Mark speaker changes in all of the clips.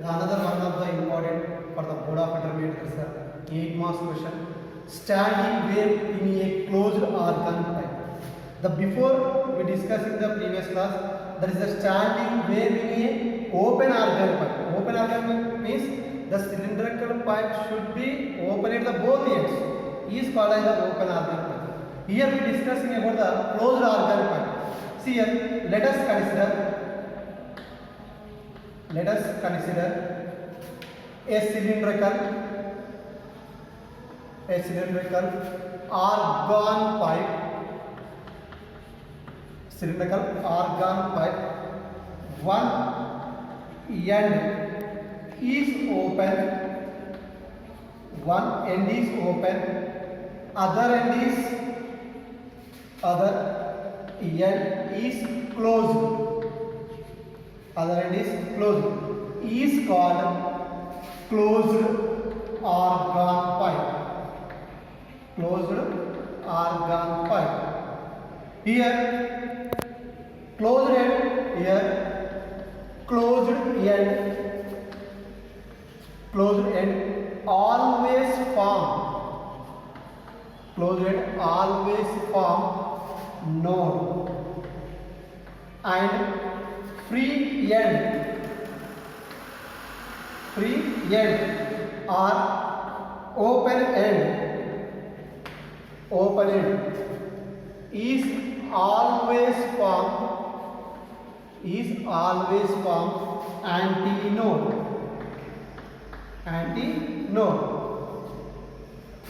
Speaker 1: another one of the important for the board of intermediate sir. 8 marks question. Standing wave in a closed organ pipe. The before we discussed in the previous class, that is the standing wave in a open organ pipe. Open organ pipe means the cylindrical pipe should be open at the both ends. Is called as the open organ pipe. Here we discussing about the closed organ pipe. See here, let us consider a cylindrical organ pipe. Cylindrical organ pipe. One end is open. Other end is closed. Is called closed organ pipe. Here closed end, always form node, and free end or open end is always form antinode.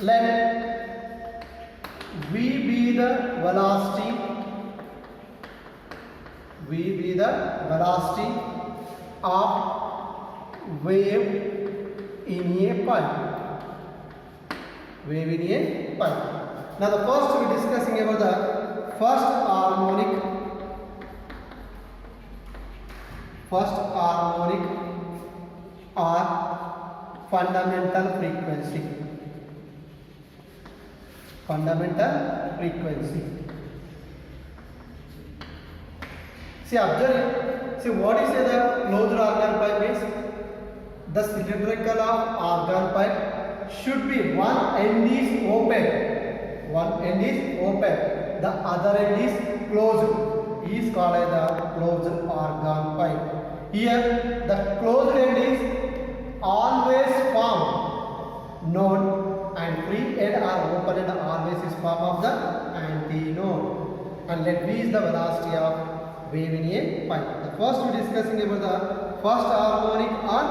Speaker 1: Let V be the velocity of wave in a pipe. Now the first we are discussing about the first harmonic or fundamental frequency. See, observe. See, what is the closed organ pipe is? The cylindrical of organ pipe should be one end is open, the other end is closed. Is called as the closed organ pipe. Here, the closed end is always form node, and free end or open end always is form of the antinode. And let V is the velocity of wave in a pipe. The first we are discussing about the first harmonic or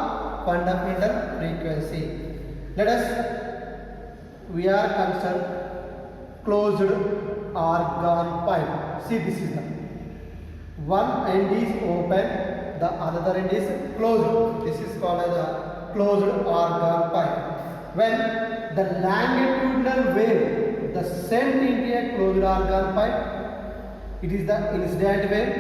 Speaker 1: fundamental frequency. We are concerned closed organ pipe. See, this is the one end is open, the other end is closed. This is called as a closed organ pipe. When the longitudinal wave sent into a closed organ pipe, it is the incident wave,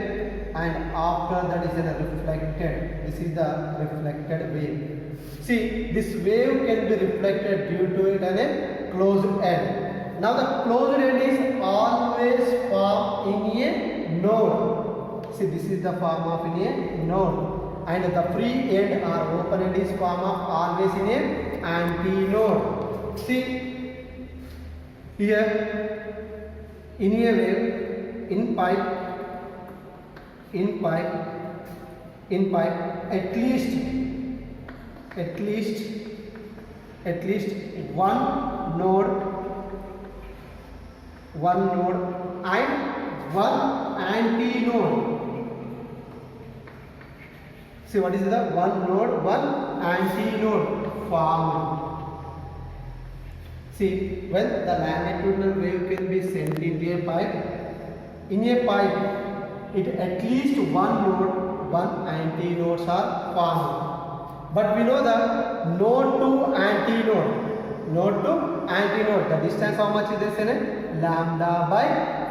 Speaker 1: and after that is reflected. This is the reflected wave. See, this wave can be reflected due to it and a closed end. Now the closed end is always formed in a node. See, this is the form of in a node, and the free end or open end is form of always in a antinode. See, here in a wave, in pipe, at least one node and one antinode. See, what is the one node, one antinode formed. See, when the longitudinal wave can be sent into a pipe, it at least one node, one antinodes are formed. But we know that node to antinode, the distance how much is this? Lambda by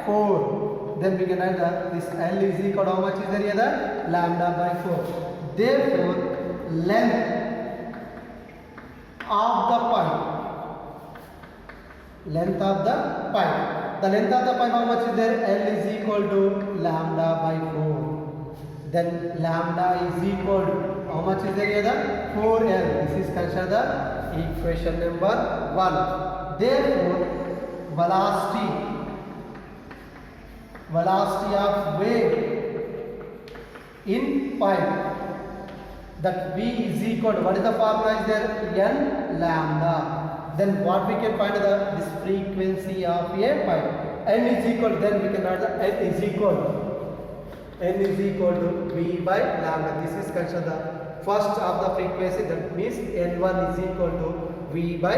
Speaker 1: 4. Then we can write that this L is equal to how much is there here? Lambda by 4. Therefore, length of the pipe. The length of the pipe how much is there? L is equal to lambda by 4. Then lambda is equal to How much is there here? 4L. This is considered the equation number 1. Therefore, velocity of wave in pipe, that V is equal to, what is the formula is there? N lambda. Then what we can find this frequency of a pipe. N is equal to, then we can add the N is equal to V by lambda. This is considered the first of the frequency, that means N1 is equal to V by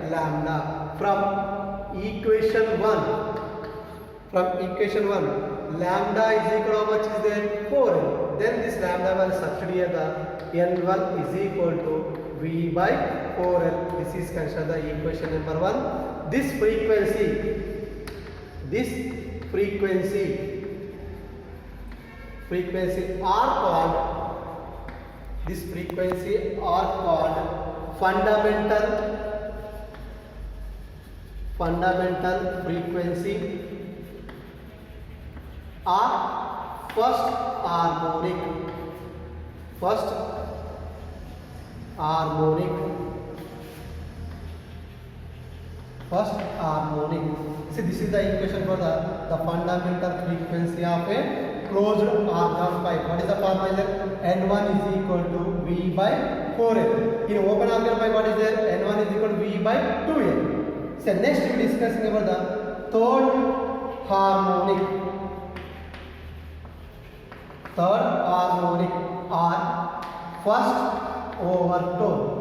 Speaker 1: lambda. From equation 1, lambda is equal to, how much is there? 4L. Then this lambda will substitute the N1 is equal to V by 4L. This is considered the equation number 1. This frequency are called fundamental frequency or first harmonic. See, this is the equation for the fundamental frequency of a closed argon pipe. What is the formula? N1 is equal to V by 4L. In open argon pipe, what is there? N1 is equal to V by 2L. So next we are discussing about the third harmonic or first overtone.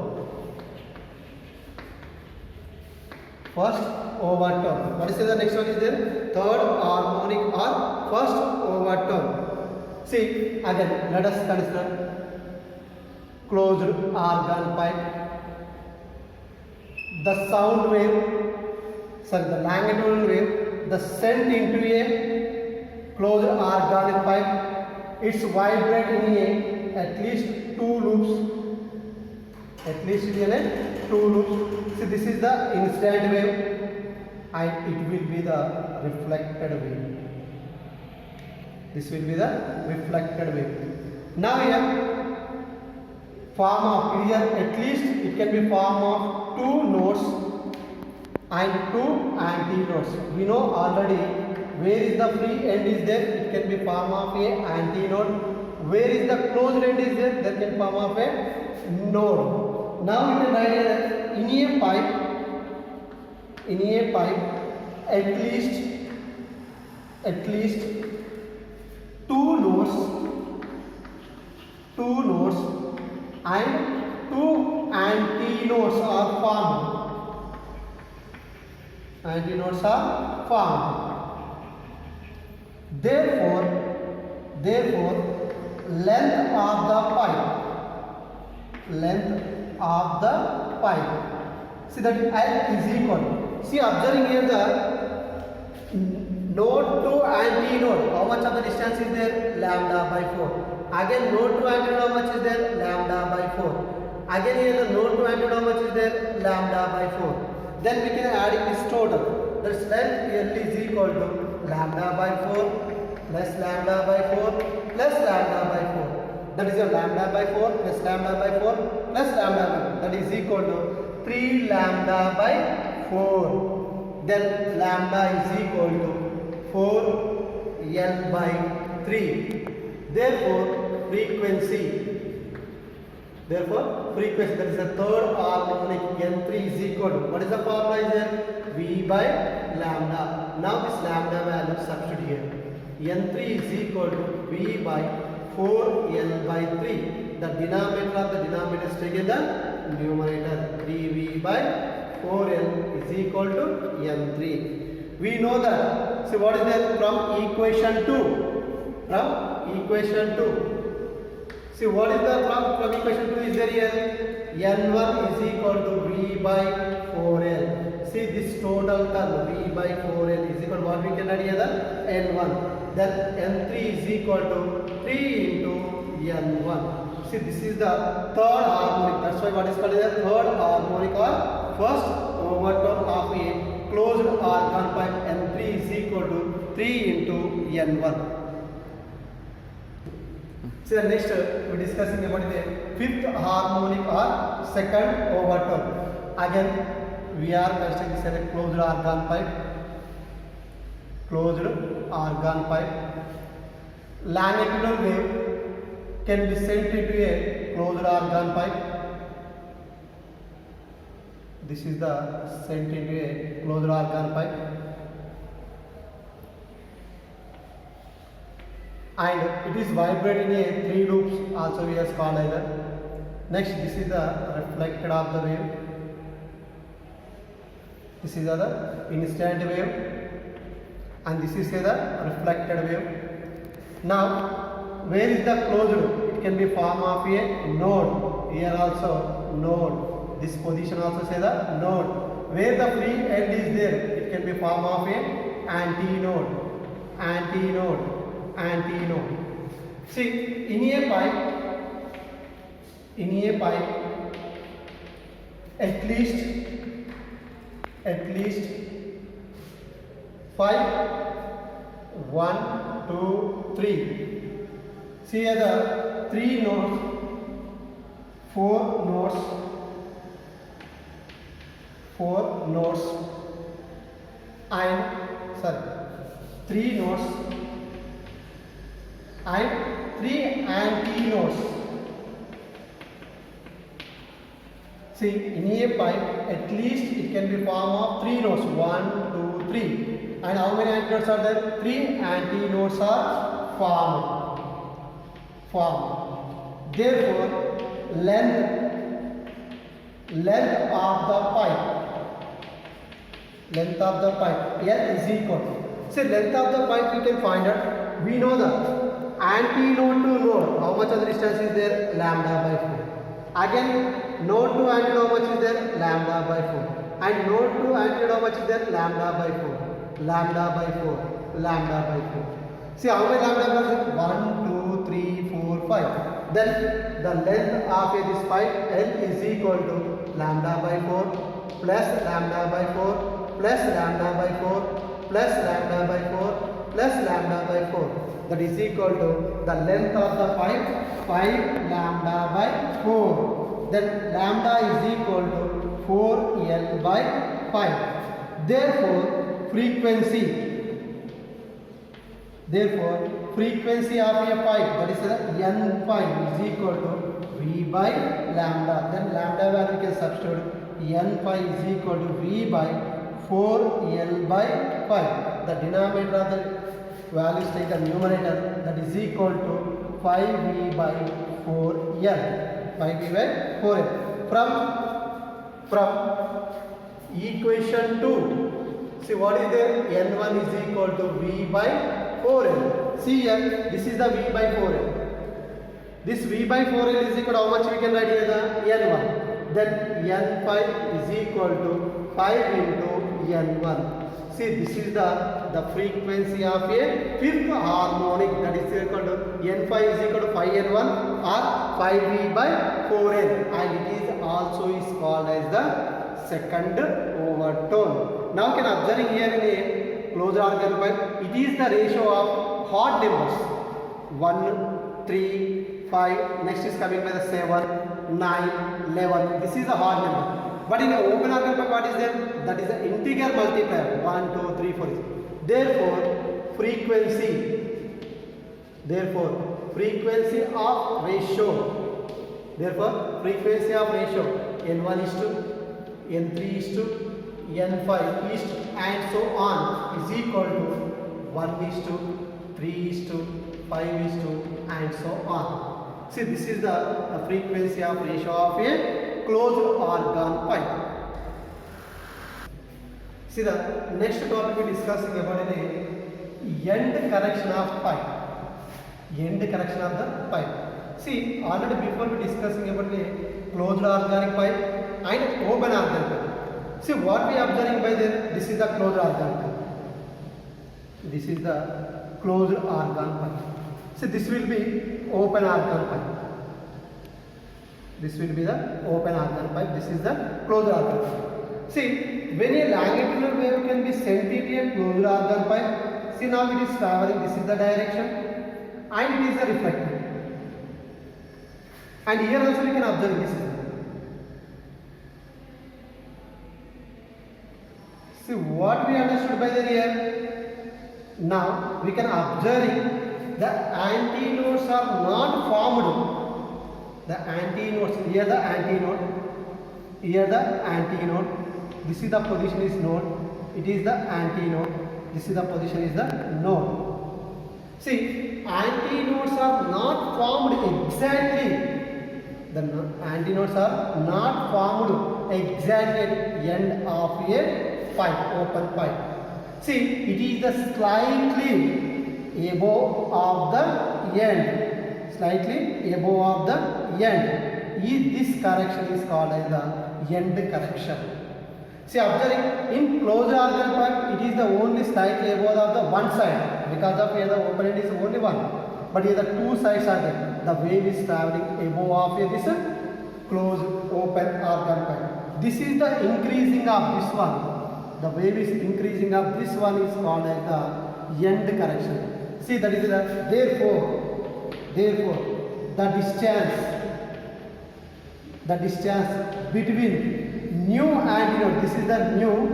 Speaker 1: What is the next one is there? Third harmonic or first overtone. See, again, let us consider closed argon pipe. The sound wave, the longitudinal wave, the sent into a closed organic pipe. It's vibrating in at least 2 loops. See, this is the incident wave and it will be the reflected wave. This will be the reflected wave. Now here, form of here, at least it can be form of 2 nodes and 2 antinodes. We know already where is the free end is there, it can be form of a antinode. Where is the closed end is there, that can form of a node. Now we can write that in a pipe at least 2 nodes and 2 antinodes are formed. Therefore, length of the pipe. See that L is equal. See, observing here the node to antinode. How much of the distance is there? Lambda by 4. Again, node to antinode, how much is there? Lambda by 4. Again here the node to antinode, how much is there? Lambda by 4. Then we can add this total. That's length L is equal to lambda by 4 plus lambda by 4 plus lambda by 4. That is your lambda by 4 plus lambda by 4 plus lambda by 4. That is equal to 3 lambda by 4. Then lambda is equal to 4L by 3. Therefore, frequency, that is the third harmonic, N3 is equal to, what is the formula is there? V by lambda. Now this lambda value substitute here. N3 is equal to V by 4L by 3. The denominator of the denominator is taken the numerator. 3V by 4L is equal to N3. We know that. So what is that from equation 2? See, what is the from equation 2 is there here? N1 is equal to V by 4L. See this total term V by 4L is equal to what we can add here? The N1. Then N3 is equal to 3 into N1. See, this is the third harmonic. That's why what is called the third harmonic or first overtone of a closed argon pipe. N3 is equal to 3 into N1. See the next we are discussing about the fifth harmonic or second overtone. Again we are considering this as a closed organ pipe. Closed organ pipe. Longitudinal wave can be sent into a closed organ pipe. This is the sent into a closed organ pipe. And it is vibrating in a 3 loops, also we have called either. Next, this is the reflected of the wave. This is the instant wave, and this is the reflected wave. Now, where is the closed? It can be form of a node. Here also node. This position also say the node. Where the free end is there, it can be form of a antinode. Antinode. Antinode. See, in a pipe, at least 5, 1, 2, 3. See here the 3 nodes, 4 nodes, and 3 nodes and 3 antinodes. See, in a pipe, at least it can be form of 3 nodes, 1, 2, 3. And how many antinodes are there? 3 antinodes are formed. Therefore, length of the pipe, L is equal. See, length of the pipe we can find out. We know that antinode to node, how much of the distance is there? Lambda by 4. Again, node to antinode, how much is there? Lambda by 4. And node to antinode, how much is there? Lambda by 4. Lambda by 4. Lambda by 4. See how many lambda by 4? 1, 2, 3, 4, 5. Then the length of this pipe L is equal to lambda by 4 plus lambda by 4 plus lambda by 4 plus lambda by 4 plus lambda by 4. That is equal to the length of the pipe 5 lambda by 4. Then lambda is equal to 4L by 5. Therefore, frequency of a pipe, that is N pipe, is equal to V by lambda. Then lambda value we can substitute. N pipe is equal to V by 4L by 5. The denominator of the values take the numerator, that is equal to 5V by 4L. 5V by 4L. From equation 2, see what is there? N1 is equal to V by 4L. See here, this is the V by 4L. This V by 4L is equal to how much we can write here? The N1. Then N5 is equal to 5 into N1. See, this is the frequency of a fifth harmonic, that is equal to N5 is equal to 5N1 or 5V by 4L, and it is also is called as the second overtone. Now can observe here in a closed organ pipe, it is the ratio of odd numbers 1, 3, 5, next is coming by the 7, 9, 11. This is the odd number. But in an open organ pipe, what is there? That is the integer multiplier 1, 2, 3, 4. Therefore, frequency of ratio. N1 is to N3 is to N5 is to, and so on, is equal to 1 is to 3 is to 5 is to, and so on. See, this is the frequency of ratio of a closed organ pipe. See, the next topic we are discussing about the end connection of pipe. See, already before we discussing about the closed organic pipe and open organ pipe. See, what we are observing by this is the closed organ pipe. See, this will be open organ pipe. This will be the open organ pipe. This is the closed organ pipe. See, when a longitudinal wave can be sent into a closed organ pipe, see now it is traveling. This is the direction, and it is the reflected. And here also we can observe this. See what we understood by the here. Now we can observe the antinodes are not formed. The antinodes, here the antinode, here the antinode. This is the position is node. It is the antinode. This is the position is the node. See, antinodes are not formed exactly. The antinodes are not formed exactly at end of a pipe, open pipe. See, it is the slightly above of the end. Slightly above of the end. This correction is called as the end correction. See, observing in closed organ pipe, it is the only slightly above of the one side, because of here the open end is only one. But here the two sides are there. The wave is traveling above of this closed open organ pipe. This is the increasing of this one. The wave is increasing of this one is called as the end correction. See, that is the therefore the distance between new antinode, this is the new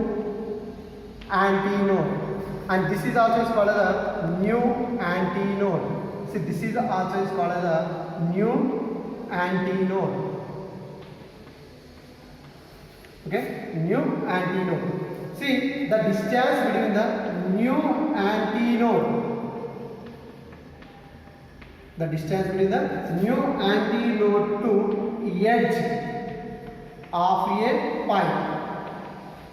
Speaker 1: antinode, and this is also is called as the new antinode. See, this is also is called as the new antinode. Okay, new antinode. See, the distance between the new antinode, the distance between the new antinode to edge of a pipe,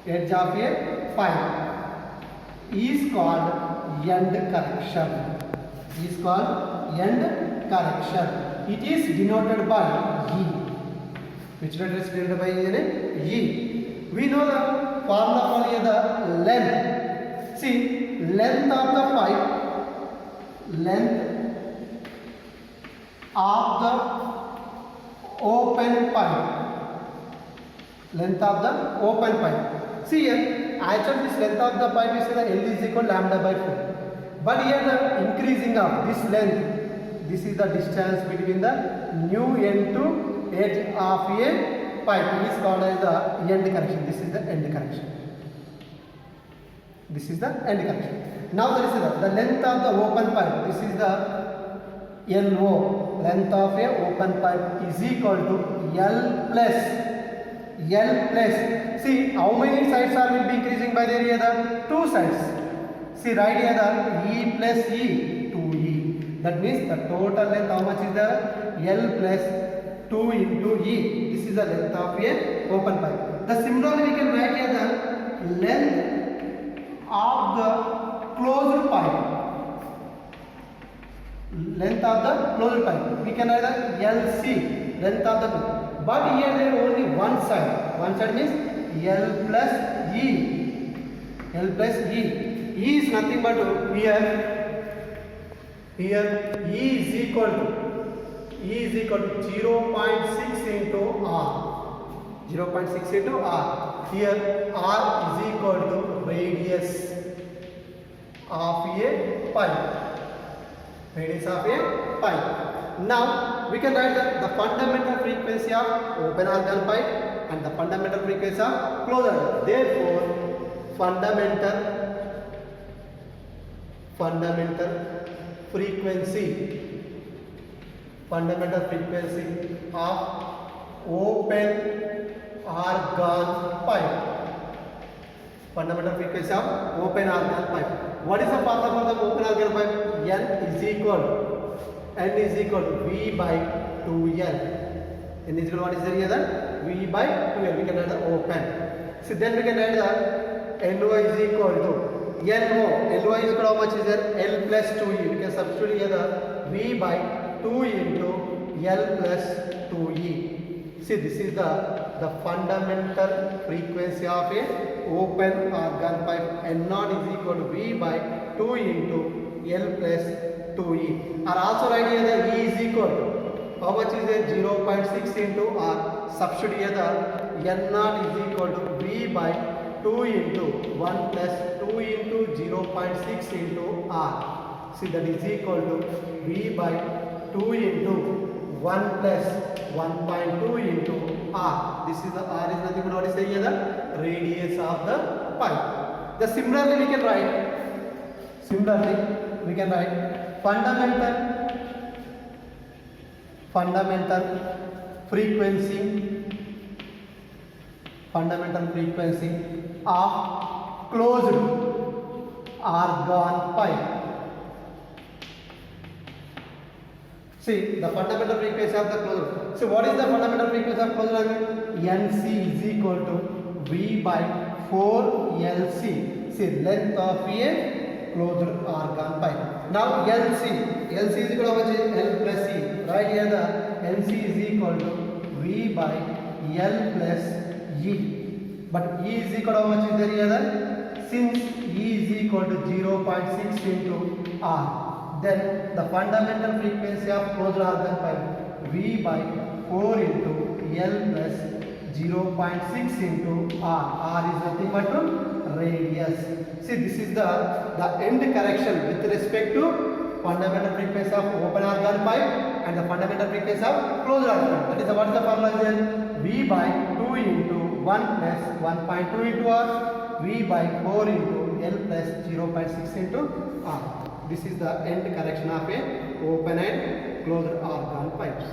Speaker 1: edge of a pipe is called end correction. Is called end correction. It is denoted by E. Which letter is denoted by E? We know the formula for the length. See, length of the pipe, length of the open pipe, length of the open pipe. See here, actually this length of the pipe is the L is equal to lambda by 4. But here the increasing of this length, this is the distance between the new end to edge of a pipe is called as the end correction. This is the end correction. This is the end correction. Now there is the length of the open pipe. This is the LO. Length of a open pipe is equal to L plus. See, how many sides are will be increasing by the area? The two sides. See, right here the E plus E, 2E. That means the total length, how much is the L plus 2 into E. This is the length of a open pipe. The similarly we can write here the length of the closed pipe. Length of the closed pipe. We can write the LC, length of the. But here there is only one side. One side means L plus E. L plus E. E is nothing but here E is equal to 0.6 into R. 0.6 into R. Here R is equal to radius of a pipe. Radius of a pipe. Now we can write the fundamental frequency of open organ pipe and the fundamental frequency of closed organ. Therefore, fundamental frequency of open organ pipe. Fundamental frequency of open organ pipe. What is the formula for the open organ pipe? N is equal to V by 2L. N is equal to what is the here? V by 2L. We can add the open. So then we can add the NO is equal to NO is equal to how much is there? L plus 2E. We can substitute here the V by 2 into L plus 2E. See, this is the fundamental frequency of a open organ pipe. N0 is equal to V by 2 into L plus 2E. Or also write here the E is equal to how much is there? 0.6 into R. Substitute here the N0 is equal to V by 2 into 1 plus 2 into 0.6 into R. See, that is equal to V by 2 into 1 plus 1.2 into r. This is the r is nothing but what is saying here, the radius of the pipe. The similarly we can write fundamental frequency of closed argon pipe. See the fundamental frequency of the closed. So what is the fundamental frequency of closed argon? Nc is equal to V by 4LC. See length of a closed argon pipe. Now LC is equal to how much? L plus E. Right here the LC is equal to V by L plus E. But E is equal to how much is there here? Since E is equal to 0.6 into R, then the fundamental frequency of closed argon pipe V by 4 into L plus 0.6 into R. R is nothing but radius. See, this is the end correction with respect to fundamental frequency of open argon pipe and the fundamental frequency of closed argon pipe. That is what is the formula then? V by 2 into 1 plus 1.2 into R, V by 4 into L plus 0.6 into R. This is the end correction of a open and closed argon pipes.